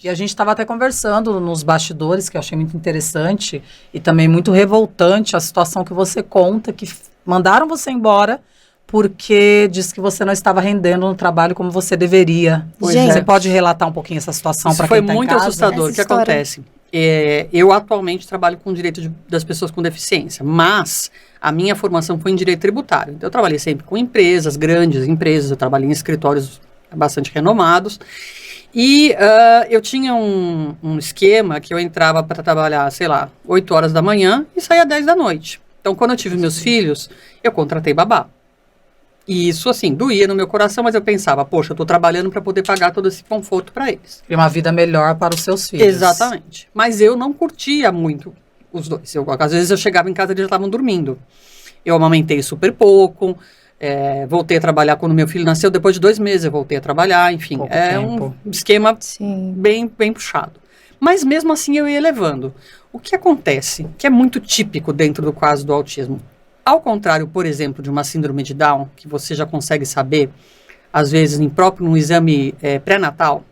E a gente estava até conversando nos bastidores, que eu achei muito interessante e também muito revoltante a situação que você conta, que mandaram você embora porque disse que você não estava rendendo no trabalho como você deveria. Você pode relatar um pouquinho essa situação para quem está em casa? Foi muito assustador. O que acontece? Eu atualmente trabalho com o direito das pessoas com deficiência, mas a minha formação foi em direito tributário. Então, eu trabalhei sempre com empresas, grandes empresas, eu trabalhei em escritórios bastante renomados. E eu tinha um esquema que eu entrava para trabalhar, sei lá, 8 horas da manhã e saía 10 da noite. Então, quando eu tive meus filhos, eu contratei babá. E isso, assim, doía no meu coração, mas eu pensava, poxa, eu estou trabalhando para poder pagar todo esse conforto para eles. E uma vida melhor para os seus filhos. Exatamente. Mas eu não curtia muito os dois. Às vezes eu chegava em casa e eles já estavam dormindo. Eu amamentei super pouco, voltei a trabalhar quando meu filho nasceu. Depois de 2 meses eu voltei a trabalhar, enfim. Um esquema bem puxado. Mas mesmo assim eu ia levando. O que acontece, que é muito típico dentro do caso do autismo, ao contrário, por exemplo, de uma síndrome de Down, que você já consegue saber, às vezes, num exame pré-natal.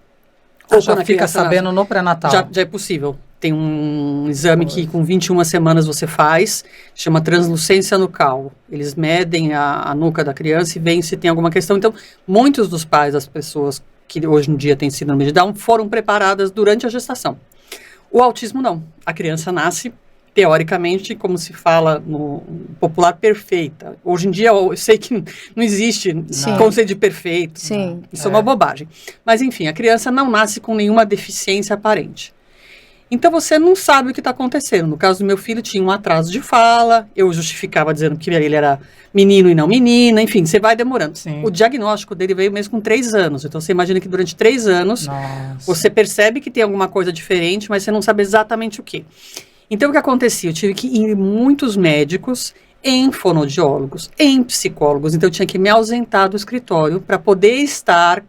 Ou já fica sabendo no pré-natal. Já é possível. Tem um exame que com 21 semanas você faz, chama translucência nucal. Eles medem a nuca da criança e veem se tem alguma questão. Então, muitos dos pais das pessoas que hoje em dia têm síndrome de Down foram preparadas durante a gestação. O autismo não. A criança nasce teoricamente, como se fala no popular, perfeita. Hoje em dia, eu sei que não existe conceito de perfeito. Sim. Isso é uma bobagem. Mas, enfim, a criança não nasce com nenhuma deficiência aparente. Então, você não sabe o que está acontecendo. No caso do meu filho, tinha um atraso de fala, eu justificava dizendo que ele era menino e não menina, enfim, você vai demorando. Sim. O diagnóstico dele veio mesmo com 3 anos. Então, você imagina que durante 3 anos, você percebe que tem alguma coisa diferente, mas você não sabe exatamente o quê. Então, o que acontecia? Eu tive que ir em muitos médicos, em fonoaudiólogos, em psicólogos. Então, eu tinha que me ausentar do escritório para poder estar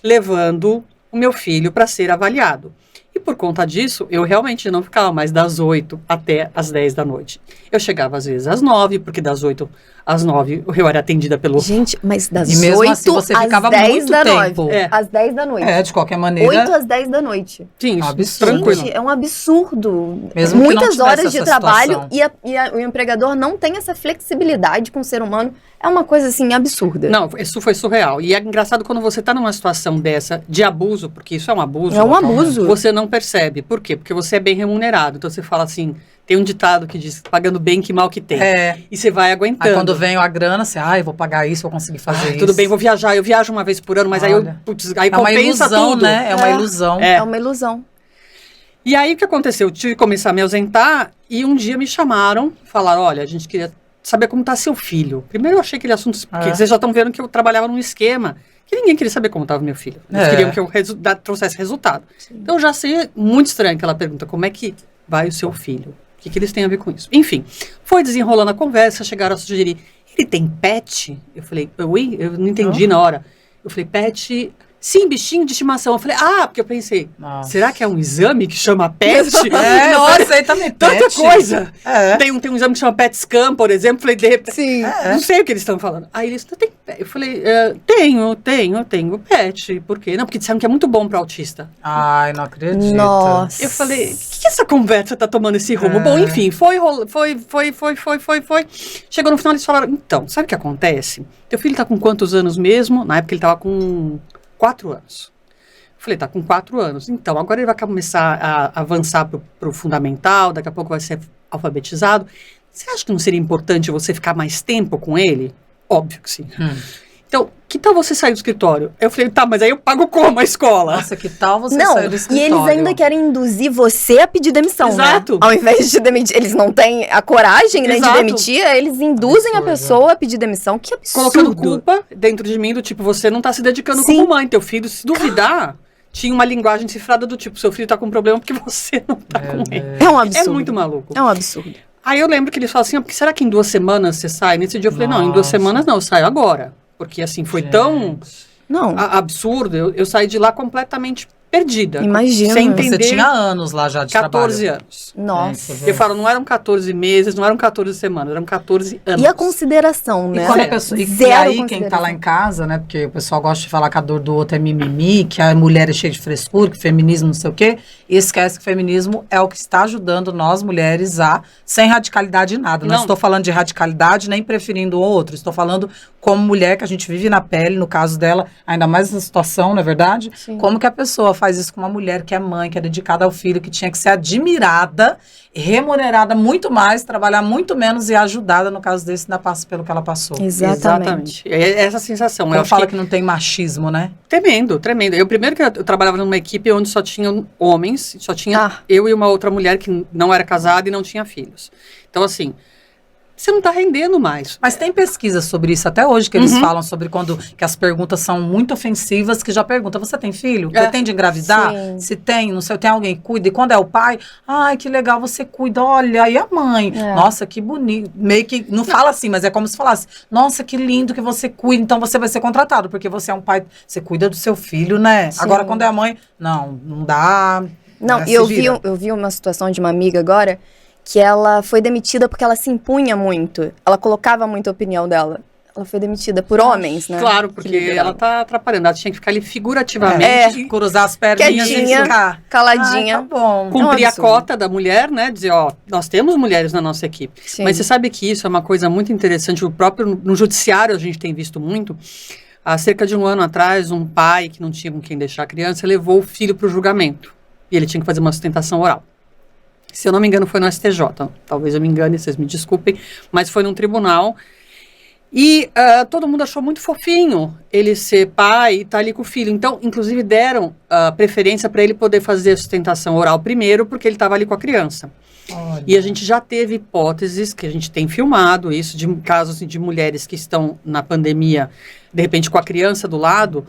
levando o meu filho para ser avaliado. E por conta disso, eu realmente não ficava mais das 8 até as 10 da noite. Eu chegava às vezes às 9, porque das 8 às 9 eu era atendida pelo... Gente, mas das 8 assim, você ficava às 10 muito da tempo. Noite. Às 10 da noite. De qualquer maneira. 8 às 10 da noite. Sim, absurdo. Tranquilo. Gente, é um absurdo. Mesmo muitas horas de trabalho situação. e o empregador não tem essa flexibilidade com o ser humano. É uma coisa, assim, absurda. Não, isso foi surreal. E é engraçado quando você está numa situação dessa de abuso, porque isso é um abuso. É um abuso. Você não percebe. Por quê? Porque você é bem remunerado. Então você fala assim, tem um ditado que diz, pagando bem que mal que tem. E você vai aguentando. Aí quando vem a grana, você, eu vou pagar isso, vou conseguir fazer isso. Tudo bem, vou viajar. Eu viajo uma vez por ano, mas aí é uma ilusão, tudo. Né? É uma ilusão. É uma ilusão. E aí o que aconteceu? Eu tive que começar a me ausentar e um dia me chamaram, falaram, olha, a gente queria saber como está seu filho. Primeiro eu achei aquele assunto, porque vocês já estão vendo que eu trabalhava num esquema que ninguém queria saber como estava meu filho. Eles queriam que eu trouxesse resultado. Sim. Então eu já sei, muito estranho aquela pergunta, como é que vai o seu filho? O que eles têm a ver com isso? Enfim, foi desenrolando a conversa, chegaram a sugerir, ele tem pet? Eu falei, eu não entendi na hora. Eu falei, pet... Sim, bichinho de estimação. Eu falei, porque eu pensei, será que é um exame que chama PET? Na hora, isso aí também tanta coisa. Tem um exame que chama PET scan, por exemplo. Falei, de repente, sim. Não sei o que eles estão falando. Aí eles, tem PET? Eu falei, tenho PET. Por quê? Não, porque disseram que é muito bom para autista. Ai, não acredito. Nossa. Eu falei, que essa conversa tá tomando esse rumo? Bom, enfim, foi. Chegou no final, eles falaram, então, sabe o que acontece? Teu filho tá com quantos anos mesmo? Na época ele tava com 4 anos. Falei, tá com 4 anos. Então, agora ele vai começar a avançar pro fundamental, daqui a pouco vai ser alfabetizado. Você acha que não seria importante você ficar mais tempo com ele? Óbvio que sim. Então, que tal você sair do escritório? Eu falei, mas aí eu pago como a escola? Nossa, que tal você sair do escritório? E eles ainda querem induzir você a pedir demissão, Exato. Né? Ao invés de demitir, eles não têm a coragem, né, de demitir, eles induzem a pessoa a pedir demissão. Que absurdo. Colocando culpa dentro de mim, do tipo, você não tá se dedicando como mãe. Teu filho, se duvidar, tinha uma linguagem cifrada do tipo, seu filho tá com um problema porque você não tá com ele. É um absurdo. É muito maluco. É um absurdo. Aí eu lembro que eles falam assim, será que em 2 semanas você sai? Nesse dia eu falei, não, em 2 semanas não, eu saio agora. Porque, assim, foi tão absurdo. Eu saí de lá completamente perdida. Imagina. Sem entender. Você tinha anos lá já de 14 trabalho. anos. Nossa. Eu falo, não eram 14 meses, não eram 14 semanas, eram 14 anos. E a consideração, né? E, quando a pessoa, e aí, quem tá lá em casa, né? Porque o pessoal gosta de falar que a dor do outro é mimimi, que a mulher é cheia de frescura, que feminismo não sei o quê, e esquece que o feminismo é o que está ajudando nós mulheres a, sem radicalidade em nada. Não estou falando de radicalidade, nem preferindo o outro. Estou falando como mulher, que a gente vive na pele, no caso dela, ainda mais nessa situação, não é verdade? Sim. Como que a pessoa faz isso com uma mulher que é mãe, que é dedicada ao filho, que tinha que ser admirada, remunerada muito mais, trabalhar muito menos e ajudada, no caso desse, ainda passa pelo que ela passou. Exatamente. É essa sensação. Quando fala que não tem machismo, né? Tremendo, tremendo. Eu primeiro que eu trabalhava numa equipe onde só tinham homens, só tinha eu e uma outra mulher que não era casada e não tinha filhos. Então, assim, você não está rendendo mais. Mas tem pesquisa sobre isso até hoje, que eles falam sobre quando que as perguntas são muito ofensivas, que já pergunta, você tem filho? Pretende engravidar? Sim. Se tem, não sei, tem alguém que cuida? E quando é o pai, ai, que legal, você cuida, olha, e a mãe? Nossa, que bonito. Meio que, não fala assim, mas é como se falasse, nossa, que lindo que você cuida, então você vai ser contratado, porque você é um pai, você cuida do seu filho, né? Sim. Agora, quando é a mãe, não dá. Não, e eu vi uma situação de uma amiga agora, que ela foi demitida porque ela se impunha muito. Ela colocava muita opinião dela. Ela foi demitida por homens, né? Claro, porque ela tá atrapalhando. Ela tinha que ficar ali figurativamente. Cruzar as perninhas e ficar caladinha. Ai, tá bom. Cumprir a cota da mulher, né? Dizer, ó, nós temos mulheres na nossa equipe. Sim. Mas você sabe que isso é uma coisa muito interessante. No judiciário a gente tem visto muito. Há cerca de um ano atrás, um pai que não tinha com quem deixar a criança levou o filho para o julgamento. E ele tinha que fazer uma sustentação oral. Se eu não me engano, foi no STJ. Talvez eu me engane, vocês me desculpem. Mas foi num tribunal. E todo mundo achou muito fofinho ele ser pai e estar ali com o filho. Então, inclusive, deram preferência para ele poder fazer a sustentação oral primeiro, porque ele estava ali com a criança. Olha. E a gente já teve hipóteses, que a gente tem filmado isso, de casos de mulheres que estão na pandemia, de repente com a criança do lado,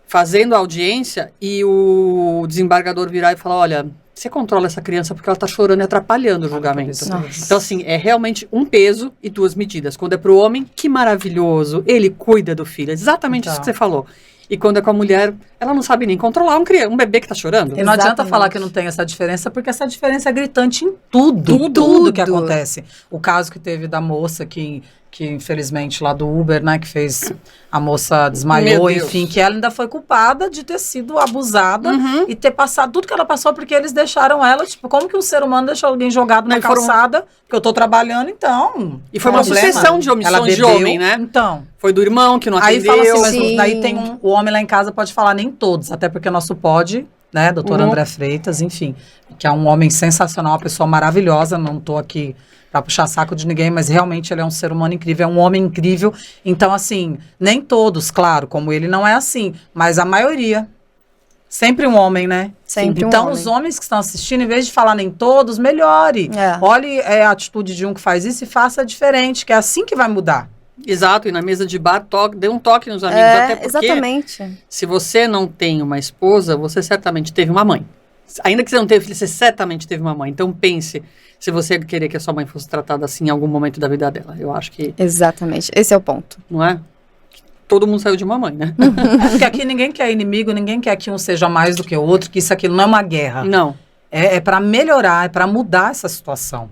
fazendo a audiência, e o desembargador virar e falar, olha, você controla essa criança porque ela está chorando e atrapalhando o julgamento. Nossa. Então, assim, é realmente um peso e duas medidas. Quando é para o homem, que maravilhoso, ele cuida do filho. Exatamente isso que você falou. E quando é com a mulher, ela não sabe nem controlar um bebê que está chorando. E não adianta falar que não tem essa diferença, porque essa diferença é gritante em tudo que acontece. O caso que teve da moça que infelizmente lá do Uber, né, que fez, a moça desmaiou, enfim, que ela ainda foi culpada de ter sido abusada e ter passado tudo que ela passou, porque eles deixaram ela, tipo, como que um ser humano deixa alguém jogado na calçada, porque eu tô trabalhando, então. E foi uma sucessão de omissões de homem, né? Então. Foi do irmão que não atendeu. Aí fala assim, mas daí tem o homem lá em casa pode falar, nem todos, até porque nosso pode, né, doutor André Freitas, enfim, que é um homem sensacional, uma pessoa maravilhosa, não tô aqui para puxar saco de ninguém, mas realmente ele é um ser humano incrível, é um homem incrível. Então, assim, nem todos, claro, como ele não é assim, mas a maioria. Sempre um homem, né? Sempre então, um homem. os homens que estão assistindo, em vez de falar nem todos, melhore. Olhe a atitude de um que faz isso e faça diferente, que é assim que vai mudar. Exato, e na mesa de bar, dê um toque nos amigos, até porque exatamente. Se você não tem uma esposa, você certamente teve uma mãe. Ainda que você não teve filho, você certamente teve uma mãe. Então pense, se você querer que a sua mãe fosse tratada assim em algum momento da vida dela. Eu acho que... Exatamente, esse é o ponto. Não é? Todo mundo saiu de uma mãe, né? Porque aqui ninguém quer inimigo, ninguém quer que um seja mais do que o outro, que isso aqui não é uma guerra. Não. É para melhorar, é para mudar essa situação.